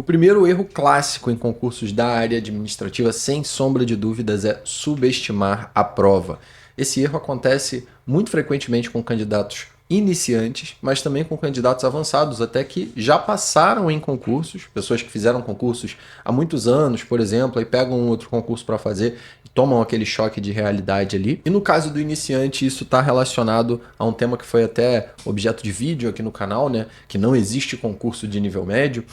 primeiro erro clássico em concursos da área administrativa, sem sombra de dúvidas, é subestimar a prova. Esse erro acontece muito frequentemente com candidatos iniciantes, mas também com candidatos avançados, até que já passaram em concursos, pessoas que fizeram concursos há muitos anos, por exemplo, aí pegam um outro concurso para fazer e tomam aquele choque de realidade ali. E no caso do iniciante, isso está relacionado a um tema que foi até objeto de vídeo aqui no canal, né? Que não existe concurso de nível médio,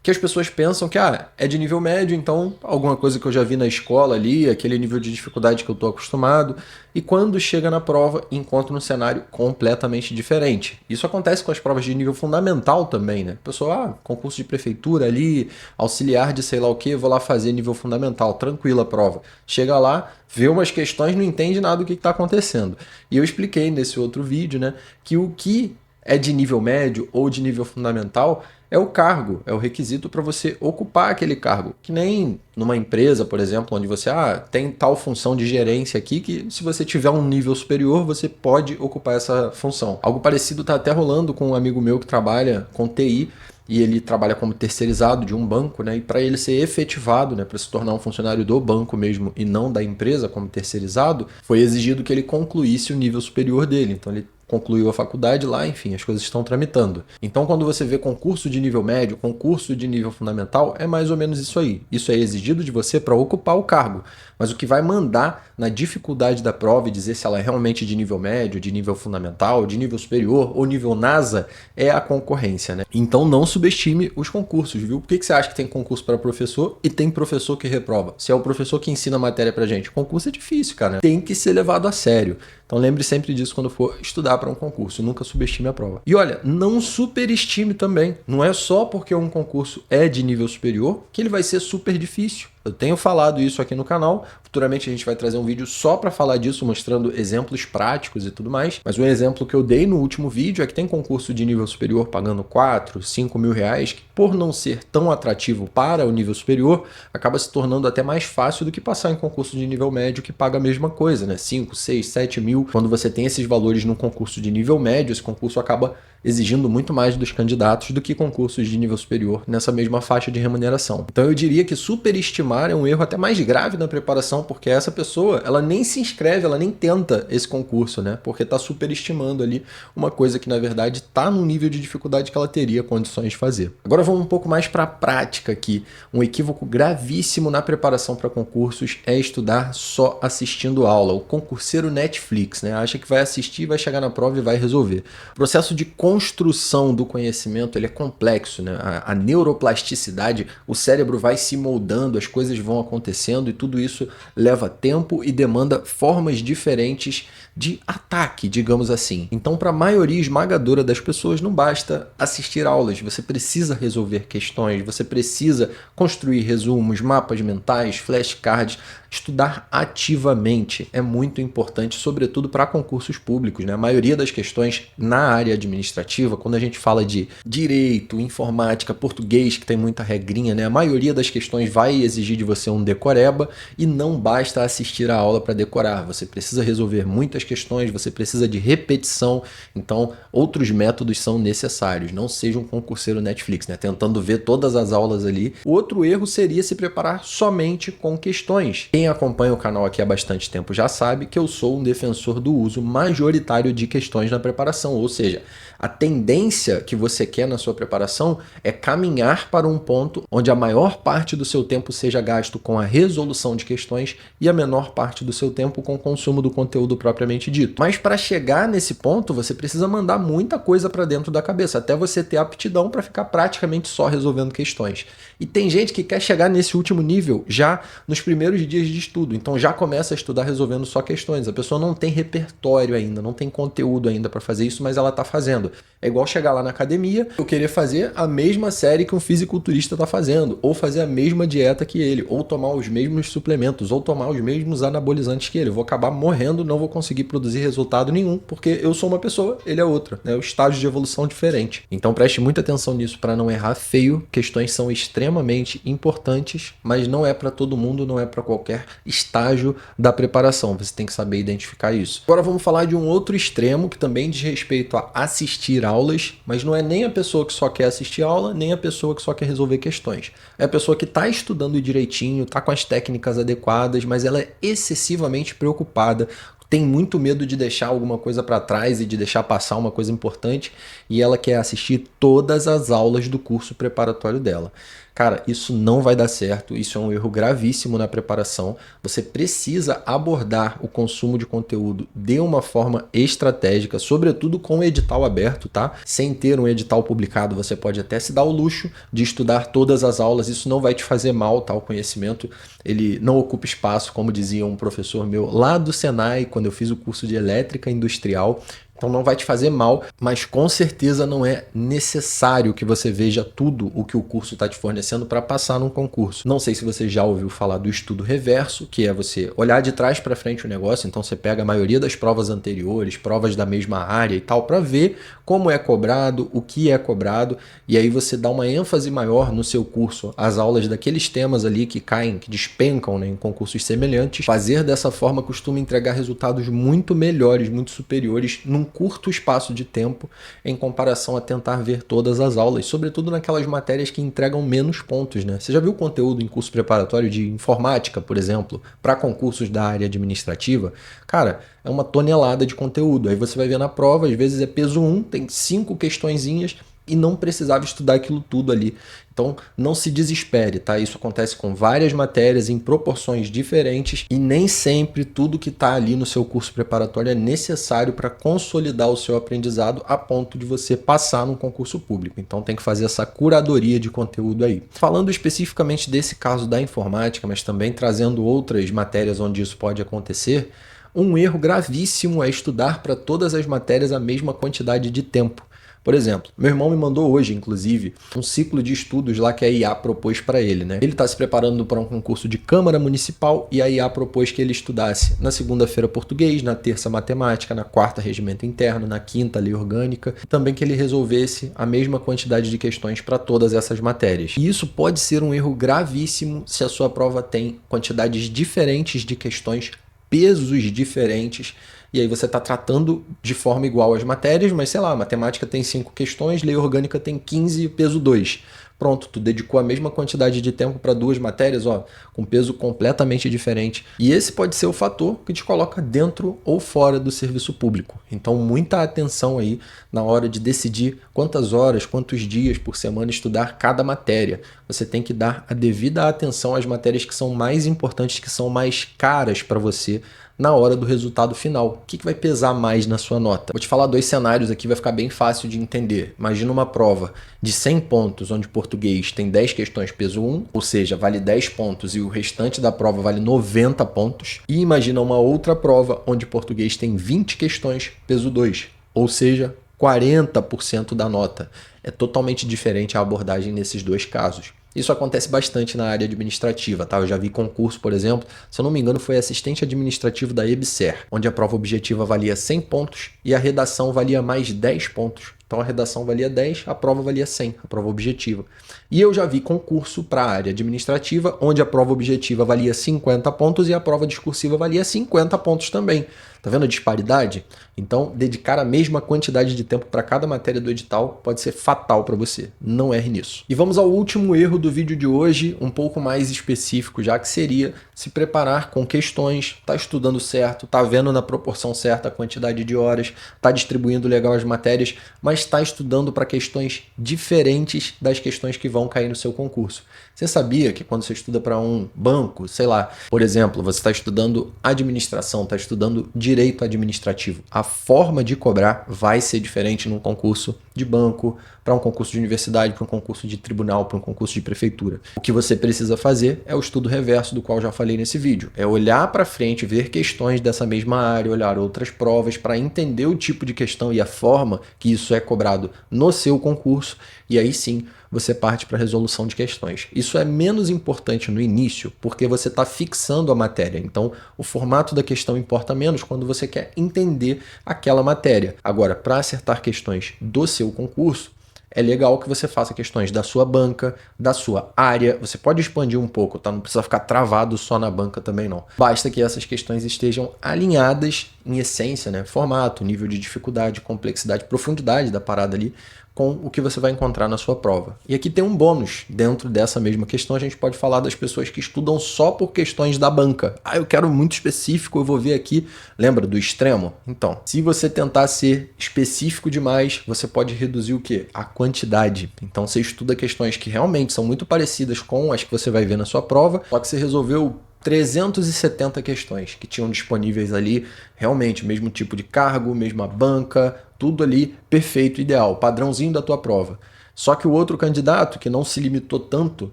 que as pessoas pensam que é de nível médio, então alguma coisa que eu já vi na escola ali, aquele nível de dificuldade que eu estou acostumado, e quando chega na prova, encontra um cenário completamente diferente. Isso acontece com as provas de nível fundamental também, né? A pessoa, concurso de prefeitura ali, auxiliar de sei lá o que, vou lá fazer nível fundamental, tranquila a prova. Chega lá, vê umas questões, não entende nada do que está acontecendo. E eu expliquei nesse outro vídeo, né, que o que é de nível médio ou de nível fundamental é o cargo, é o requisito para você ocupar aquele cargo. Que nem numa empresa, por exemplo, onde você tem tal função de gerência aqui que se você tiver um nível superior, você pode ocupar essa função. Algo parecido está até rolando com um amigo meu que trabalha com TI, e ele trabalha como terceirizado de um banco, né? E para ele ser efetivado, né, para se tornar um funcionário do banco mesmo e não da empresa como terceirizado, foi exigido que ele concluísse o nível superior dele. Então ele concluiu a faculdade lá, enfim, as coisas estão tramitando. Então quando você vê concurso de nível médio, concurso de nível fundamental, é mais ou menos isso aí. Isso é exigido de você para ocupar o cargo. Mas o que vai mandar na dificuldade da prova e dizer se ela é realmente de nível médio, de nível fundamental, de nível superior ou nível NASA é a concorrência, né? Então não subestime os concursos, viu? Por que você acha que tem concurso para professor e tem professor que reprova? Se é o professor que ensina a matéria pra gente, concurso é difícil, cara. Tem que ser levado a sério. Então lembre sempre disso quando for estudar para um concurso, nunca subestime a prova. E olha, não superestime também. Não é só porque um concurso é de nível superior que ele vai ser super difícil. Eu tenho falado isso aqui no canal, futuramente a gente vai trazer um vídeo só para falar disso, mostrando exemplos práticos e tudo mais, mas um exemplo que eu dei no último vídeo é que tem concurso de nível superior pagando 4, 5 mil reais, que por não ser tão atrativo para o nível superior, acaba se tornando até mais fácil do que passar em concurso de nível médio que paga a mesma coisa, né? 5, 6, 7 mil. Quando você tem esses valores num concurso de nível médio, esse concurso acaba exigindo muito mais dos candidatos do que concursos de nível superior nessa mesma faixa de remuneração. Então eu diria que superestimar é um erro até mais grave na preparação, porque essa pessoa, ela nem se inscreve, ela nem tenta esse concurso, né? Porque está superestimando ali uma coisa que na verdade está no nível de dificuldade que ela teria condições de fazer. Agora vamos um pouco mais para a prática aqui. Um equívoco gravíssimo na preparação para concursos é estudar só assistindo aula, o concurseiro Netflix, né? Acha que vai assistir, vai chegar na prova e vai resolver. O processo de construção do conhecimento ele é complexo, né? A neuroplasticidade, o cérebro vai se moldando, as coisas vão acontecendo e tudo isso leva tempo e demanda formas diferentes de ataque, digamos assim. Então, para a maioria esmagadora das pessoas, não basta assistir aulas, você precisa resolver questões, você precisa construir resumos, mapas mentais, flashcards, estudar ativamente é muito importante, sobretudo para concursos públicos, né? A maioria das questões na área administrativa, quando a gente fala de direito, informática, português, que tem muita regrinha, né? A maioria das questões vai exigir de você um decoreba e não basta assistir a aula para decorar. Você precisa resolver muitas questões, você precisa de repetição, então outros métodos são necessários. Não seja um concurseiro Netflix, né? Tentando ver todas as aulas ali. O outro erro seria se preparar somente com questões. Quem acompanha o canal aqui há bastante tempo já sabe que eu sou um defensor do uso majoritário de questões na preparação, ou seja, a tendência que você quer na sua preparação é caminhar para um ponto onde a maior parte do seu tempo seja gasto com a resolução de questões e a menor parte do seu tempo com o consumo do conteúdo propriamente dito. Mas para chegar nesse ponto, você precisa mandar muita coisa para dentro da cabeça, até você ter aptidão para ficar praticamente só resolvendo questões. E tem gente que quer chegar nesse último nível já nos primeiros dias de estudo, então já começa a estudar resolvendo só questões. A pessoa não tem repertório ainda, não tem conteúdo ainda para fazer isso, mas ela está fazendo. É igual chegar lá na academia, eu querer fazer a mesma série que um fisiculturista está fazendo, ou fazer a mesma dieta que ele, ou tomar os mesmos suplementos, ou tomar os mesmos anabolizantes que ele. Eu vou acabar morrendo, não vou conseguir produzir resultado nenhum, porque eu sou uma pessoa, ele é outra, né? O estágio de evolução diferente. Então preste muita atenção nisso para não errar feio. Questões são extremamente importantes, mas não é para todo mundo, não é para qualquer qualquer estágio da preparação. Você tem que saber identificar isso. Agora vamos falar de um outro extremo que também diz respeito a assistir aulas, mas não é nem a pessoa que só quer assistir aula, nem a pessoa que só quer resolver questões. É a pessoa que está estudando direitinho, está com as técnicas adequadas, mas ela é excessivamente preocupada, tem muito medo de deixar alguma coisa para trás e de deixar passar uma coisa importante, e ela quer assistir todas as aulas do curso preparatório dela. Cara, isso não vai dar certo, isso é um erro gravíssimo na preparação. Você precisa abordar o consumo de conteúdo de uma forma estratégica, sobretudo com o edital aberto, tá? Sem ter um edital publicado, você pode até se dar o luxo de estudar todas as aulas, isso não vai te fazer mal, tá? O conhecimento, ele não ocupa espaço, como dizia um professor meu lá do Senai, quando eu fiz o curso de elétrica industrial. Então não vai te fazer mal, mas com certeza não é necessário que você veja tudo o que o curso está te fornecendo para passar num concurso. Não sei se você já ouviu falar do estudo reverso, que é você olhar de trás para frente o negócio, então você pega a maioria das provas anteriores, provas da mesma área e tal, para ver como é cobrado, o que é cobrado, e aí você dá uma ênfase maior no seu curso, as aulas daqueles temas ali que caem, que despencam, né, em concursos semelhantes. Fazer dessa forma costuma entregar resultados muito melhores, muito superiores num curto espaço de tempo em comparação a tentar ver todas as aulas, sobretudo naquelas matérias que entregam menos pontos, né? Você já viu conteúdo em curso preparatório de informática, por exemplo, para concursos da área administrativa? Cara, é uma tonelada de conteúdo. Aí você vai ver na prova, às vezes é peso 1, tem 5 questõezinhas e não precisava estudar aquilo tudo ali. Então não se desespere, tá? Isso acontece com várias matérias em proporções diferentes e nem sempre tudo que está ali no seu curso preparatório é necessário para consolidar o seu aprendizado a ponto de você passar num concurso público. Então tem que fazer essa curadoria de conteúdo aí. Falando especificamente desse caso da informática, mas também trazendo outras matérias onde isso pode acontecer, um erro gravíssimo é estudar para todas as matérias a mesma quantidade de tempo. Por exemplo, meu irmão me mandou hoje, inclusive, um ciclo de estudos lá que a IA propôs para ele, né? Ele está se preparando para um concurso de Câmara Municipal e a IA propôs que ele estudasse na segunda-feira português, na terça matemática, na quarta regimento interno, na quinta lei orgânica, e também que ele resolvesse a mesma quantidade de questões para todas essas matérias. E isso pode ser um erro gravíssimo se a sua prova tem quantidades diferentes de questões, pesos diferentes, e aí você está tratando de forma igual as matérias, mas sei lá, a matemática tem 5 questões, lei orgânica tem 15 e peso 2. Pronto, tu dedicou a mesma quantidade de tempo para 2 matérias, ó, com peso completamente diferente. E esse pode ser o fator que te coloca dentro ou fora do serviço público. Então, muita atenção aí na hora de decidir quantas horas, quantos dias por semana estudar cada matéria. Você tem que dar a devida atenção às matérias que são mais importantes, que são mais caras para você na hora do resultado final. O que vai pesar mais na sua nota? Vou te falar 2 cenários aqui, vai ficar bem fácil de entender. Imagina uma prova de 100 pontos, onde português tem 10 questões peso 1, ou seja, vale 10 pontos e o restante da prova vale 90 pontos. E imagina uma outra prova, onde português tem 20 questões peso 2, ou seja, 40% da nota. É totalmente diferente a abordagem nesses 2 casos. Isso acontece bastante na área administrativa, tá? Eu já vi concurso, por exemplo, se eu não me engano foi assistente administrativo da EBSER, onde a prova objetiva valia 100 pontos e a redação valia mais 10 pontos. Então a redação valia 10, a prova valia 100, a prova objetiva. E eu já vi concurso para a área administrativa, onde a prova objetiva valia 50 pontos e a prova discursiva valia 50 pontos também. Tá vendo a disparidade? Então, dedicar a mesma quantidade de tempo para cada matéria do edital pode ser fatal para você. Não erre nisso. E vamos ao último erro do vídeo de hoje, um pouco mais específico, já que seria se preparar com questões, tá estudando certo, tá vendo na proporção certa a quantidade de horas, tá distribuindo legal as matérias, mas está estudando para questões diferentes das questões que vão cair no seu concurso. Você sabia que quando você estuda para um banco, sei lá, por exemplo, você está estudando administração, está estudando direito administrativo, a forma de cobrar vai ser diferente num concurso de banco, para um concurso de universidade, para um concurso de tribunal, para um concurso de prefeitura. O que você precisa fazer é o estudo reverso, do qual já falei nesse vídeo. É olhar para frente, ver questões dessa mesma área, olhar outras provas para entender o tipo de questão e a forma que isso é cobrado no seu concurso, e aí sim você parte para a resolução de questões. Isso é menos importante no início, porque você está fixando a matéria. Então, o formato da questão importa menos quando você quer entender aquela matéria. Agora, para acertar questões do seu concurso, é legal que você faça questões da sua banca, da sua área. Você pode expandir um pouco, tá? Não precisa ficar travado só na banca também não. Basta que essas questões estejam alinhadas em essência, né? Formato, nível de dificuldade, complexidade, profundidade da parada ali, com o que você vai encontrar na sua prova. E aqui tem um bônus. Dentro dessa mesma questão, a gente pode falar das pessoas que estudam só por questões da banca. Ah, eu quero muito específico, eu vou ver aqui. Lembra do extremo? Então, se você tentar ser específico demais, você pode reduzir o quê? A quantidade. Então, você estuda questões que realmente são muito parecidas com as que você vai ver na sua prova, só que você resolveu 370 questões que tinham disponíveis ali, realmente, mesmo tipo de cargo, mesma banca, tudo ali perfeito, ideal, padrãozinho da tua prova. Só que o outro candidato, que não se limitou tanto,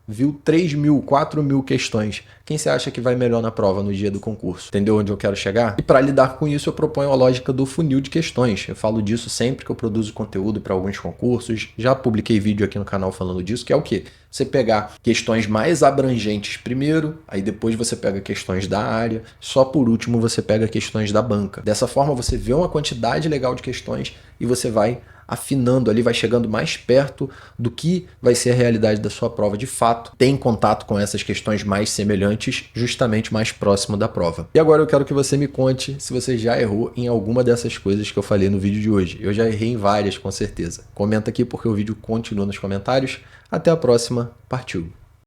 viu 3.000, 4.000 questões. Quem você acha que vai melhor na prova no dia do concurso? Entendeu onde eu quero chegar? E para lidar com isso, eu proponho a lógica do funil de questões. Eu falo disso sempre que eu produzo conteúdo para alguns concursos. Já publiquei vídeo aqui no canal falando disso, que é o quê? Você pegar questões mais abrangentes primeiro, aí depois você pega questões da área, só por último você pega questões da banca. Dessa forma você vê uma quantidade legal de questões e você vai afinando ali, vai chegando mais perto do que vai ser a realidade da sua prova de fato, tem contato com essas questões mais semelhantes, justamente mais próximo da prova. E agora eu quero que você me conte se você já errou em alguma dessas coisas que eu falei no vídeo de hoje. Eu já errei em várias, com certeza. Comenta aqui porque o vídeo continua nos comentários. Até a próxima, partiu!